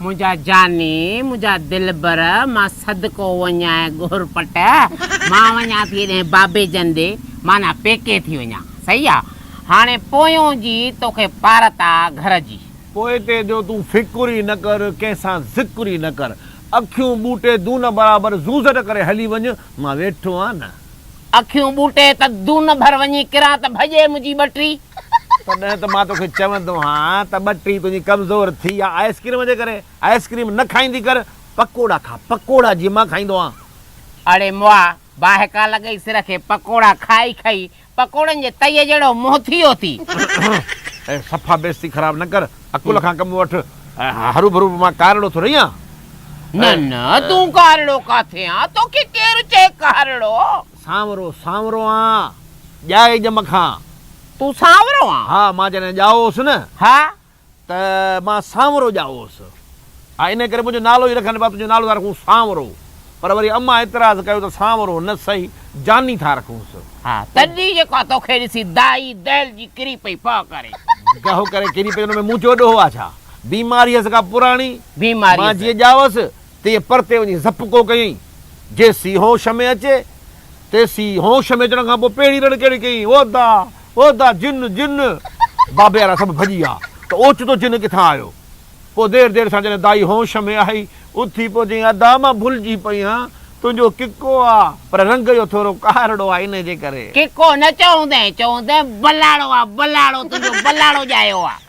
मुझा जानी मुझा दिलबर मां सदको वञा गुरपट मां वञा थी ने बाबे जंदे माना पेके थी वञा सही आ हाणे पोयों जी तोखे पारता घर जी पोइ ते जो तूं फिकुर ई न कर कंहिंसां ज़िक्र ई न कर अखियूं बूटे दून बराबरि ज़ूज़ट करे हली वञ मां वेठो आहियां न अखियूं बूटे त दून भर वञी किरां त भॼे मुंहिंजी ॿटरी तॾहिं त मां तोखे चवंदो आहियां त ॿटरी तुंहिंजी कमज़ोर थी आहे आइस्क्रीम जे करे आइस्क्रीम न खाईंदी कर पकोड़ा खा पकोड़ा जीअं मां खाईंदो आहियां अड़े मुआ बाहिका लॻई सिर खे पकोड़ा खाई खाई पकोड़नि जे तईअ जहिड़ो मुंहुं थियो थी ऐं सफ़ा बेइज़ती ख़राब न कर अकुल खां कमु वठ हरू भरू मां कारड़ो थो रही आहियां न न तूं कारड़ो काथे आ तोखे केरु चए कारड़ो सांवरो सांवरो आहियां ॼाए ॼम खां तूं सांवरो आ हा मां जॾहिं ॼाओसि न हा त मां सांवरो ॼाओसि हा इन करे मुंहिंजो नालो ई रखनि पिया तुंहिंजो नालो था रखूं सांवरो पर वरी अम्मा एतिराज़ कयो त सांवरो न सही जानी था रखूंसि हा तॾहिं जेका तोखे ॾिसी दाई दैल जी किरी पई पा करे गहो करे किरी पई हुन में मूं चयो ॾोहो आहे छा बीमारी हुअसि का पुराणी बीमारी मां जीअं ॼावसि तीअं परते वञी ज़पको कयईं जेसी होश में अचे तेसी होश में अचण खां पोइ पहिरीं रड़ कहिड़ी कयईं ओदा जिन जिन बाबे वारा सभु भॼी विया त ओचितो जिन किथां आयो पोइ देरि सां जॾहिं दाई होश में आई उथी पोइ चई अदा मां भुलिजी पई आहियां तुंहिंजो किको आहे पर रंग जो थोरो कारड़ो आहे इन जे करे किको न चवंदे बलाड़ो आ बलाड़ो तुंहिंजो बलाड़ो ॼायो आ